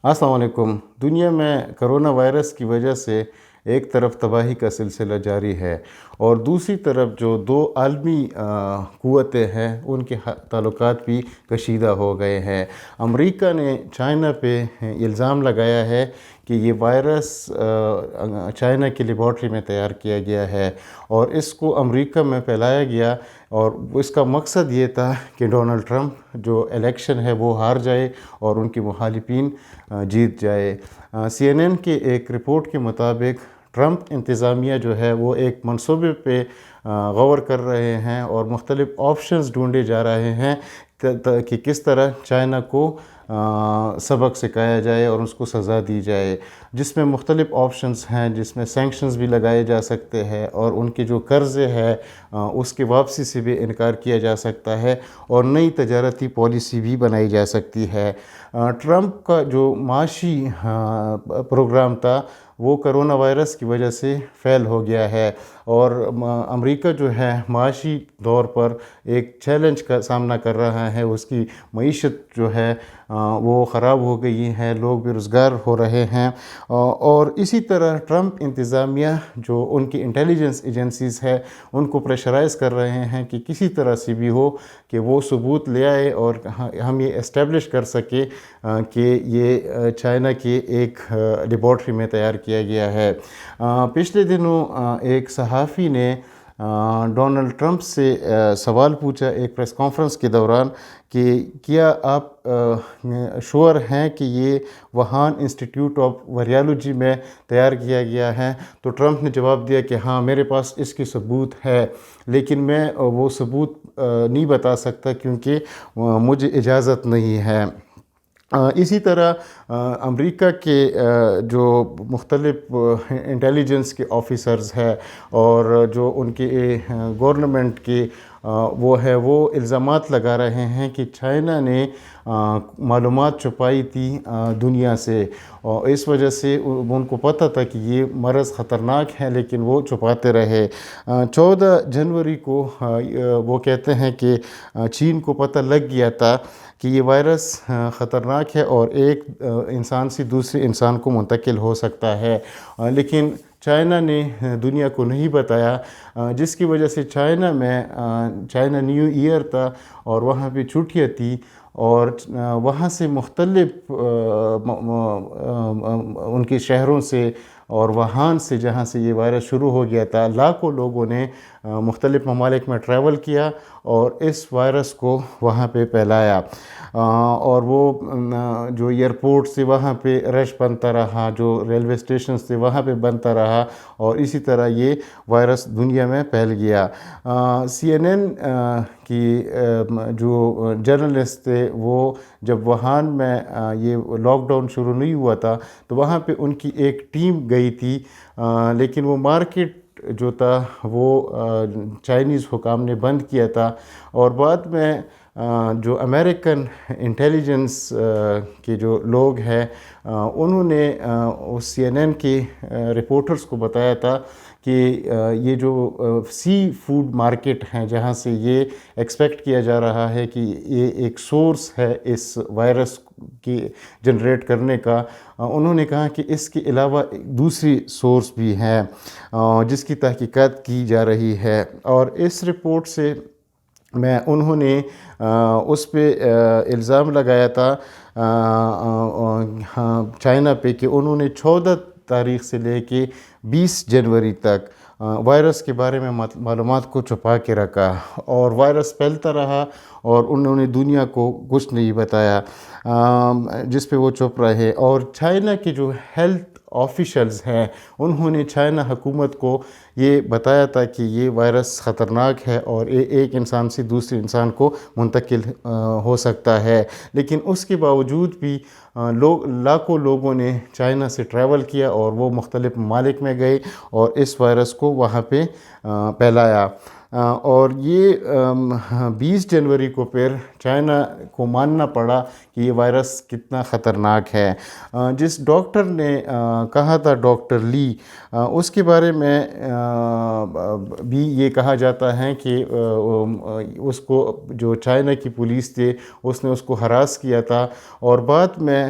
السلام علیکم۔ دنیا میں کرونا وائرس کی وجہ سے ایک طرف تباہی کا سلسلہ جاری ہے اور دوسری طرف جو دو عالمی قوتیں ہیں ان کے تعلقات بھی کشیدہ ہو گئے ہیں۔ امریکہ نے چائنا پہ الزام لگایا ہے کہ یہ وائرس چائنا کی لیبارٹری میں تیار کیا گیا ہے اور اس کو امریکہ میں پھیلایا گیا، اور اس کا مقصد یہ تھا کہ ڈونلڈ ٹرمپ جو الیکشن ہے وہ ہار جائے اور ان کے مخالفین جیت جائے۔ CNN کے ایک رپورٹ کے مطابق ٹرمپ انتظامیہ جو ہے وہ ایک منصوبے پہ غور کر رہے ہیں اور مختلف آپشنز ڈھونڈے جا رہے ہیں کہ کس طرح چائنا کو سبق سکھایا جائے اور اس کو سزا دی جائے، جس میں مختلف آپشنز ہیں، جس میں سینکشنز بھی لگائے جا سکتے ہیں اور ان کے جو قرضے ہے اس کے واپسی سے بھی انکار کیا جا سکتا ہے اور نئی تجارتی پالیسی بھی بنائی جا سکتی ہے۔ ٹرمپ کا جو معاشی پروگرام تھا وہ کرونا وائرس کی وجہ سے فیل ہو گیا ہے اور امریکہ جو ہے معاشی طور پر ایک چیلنج کا سامنا کر رہا ہے۔ اس کی معیشت جو ہے وہ خراب ہو گئی ہے، لوگ بے روزگار ہو رہے ہیں، اور اسی طرح ٹرمپ انتظامیہ جو ان کی انٹیلیجنس ایجنسیز ہے ان کو پریشرائز کر رہے ہیں کہ کسی طرح سے بھی ہو کہ وہ ثبوت لے آئے اور ہم یہ اسٹیبلش کر سکے کہ یہ چائنا کی ایک لیبارٹری میں تیار کیا گیا ہے۔ پچھلے دنوں ایک صحافی نے ڈونلڈ ٹرمپ سے سوال پوچھا ایک پریس کانفرنس کے دوران کہ کیا آپ شور ہیں کہ یہ ووہان انسٹیٹیوٹ آف وائرالوجی میں تیار کیا گیا ہے؟ تو ٹرمپ نے جواب دیا کہ ہاں میرے پاس اس کی ثبوت ہے، لیکن میں وہ ثبوت نہیں بتا سکتا کیونکہ مجھے اجازت نہیں ہے۔ اسی طرح امریکہ کے جو مختلف انٹیلیجنس کے آفیسرز ہیں اور جو ان کے گورنمنٹ کے وہ الزامات لگا رہے ہیں کہ چائنا نے معلومات چھپائی تھی دنیا سے، اور اس وجہ سے ان کو پتہ تھا کہ یہ مرض خطرناک ہے لیکن وہ چھپاتے رہے۔ 14 جنوری کو وہ کہتے ہیں کہ چین کو پتہ لگ گیا تھا کہ یہ وائرس خطرناک ہے اور ایک انسان سے دوسرے انسان کو منتقل ہو سکتا ہے، لیکن چائنا نے دنیا کو نہیں بتایا، جس کی وجہ سے چائنا نیو ایئر تھا اور وہاں پہ چھٹیاں تھی اور وہاں سے مختلف ان کے شہروں سے اور ووہان سے جہاں سے یہ وائرس شروع ہو گیا تھا لاکھوں لوگوں نے مختلف ممالک میں ٹریول کیا اور اس وائرس کو وہاں پہ پھیلایا، اور وہ جو ایئرپورٹ سے وہاں پہ رش بنتا رہا، جو ریلوے اسٹیشن سے وہاں پہ بنتا رہا اور اسی طرح یہ وائرس دنیا میں پھیل گیا۔ CNN کی جو جرنلسٹ تھے وہ جب ووہان میں یہ لاک ڈاؤن شروع نہیں ہوا تھا تو وہاں پہ ان کی ایک ٹیم گئی تھی، لیکن وہ مارکیٹ جو تھا وہ چائنیز حکام نے بند کیا تھا، اور بعد میں جو امریکن انٹیلیجنس کے جو لوگ ہیں انہوں نے CNN کے رپورٹرز کو بتایا تھا کہ یہ جو سی فوڈ مارکیٹ ہیں جہاں سے یہ ایکسپیکٹ کیا جا رہا ہے کہ یہ ایک سورس ہے اس وائرس کی جنریٹ کرنے کا، انہوں نے کہا کہ اس کے علاوہ دوسری سورس بھی ہیں جس کی تحقیقات کی جا رہی ہے، اور اس رپورٹ سے انہوں نے اس پہ الزام لگایا تھا چائنا پہ کہ انہوں نے 14 تاریخ سے لے کے 20 جنوری تک وائرس کے بارے میں معلومات کو چھپا کے رکھا اور وائرس پھیلتا رہا اور انہوں نے دنیا کو کچھ نہیں بتایا، جس پہ وہ چپ رہے۔ اور چائنا کے جو ہیلتھ آفیشلز ہیں انہوں نے چائنا حکومت کو یہ بتایا تھا کہ یہ وائرس خطرناک ہے اور ایک انسان سے دوسرے انسان کو منتقل ہو سکتا ہے، لیکن اس کے باوجود بھی لاکھوں لوگوں نے چائنا سے ٹریول کیا اور وہ مختلف ممالک میں گئے اور اس وائرس کو وہاں پہ پھیلایا، اور یہ 20 جنوری کو پھر چائنا کو ماننا پڑا کہ یہ وائرس کتنا خطرناک ہے۔ جس ڈاکٹر نے کہا تھا ڈاکٹر لی، اس کے بارے میں بھی یہ کہا جاتا ہے کہ اس کو جو چائنا کی پولیس تھی اس نے اس کو ہراس کیا تھا، اور بعد میں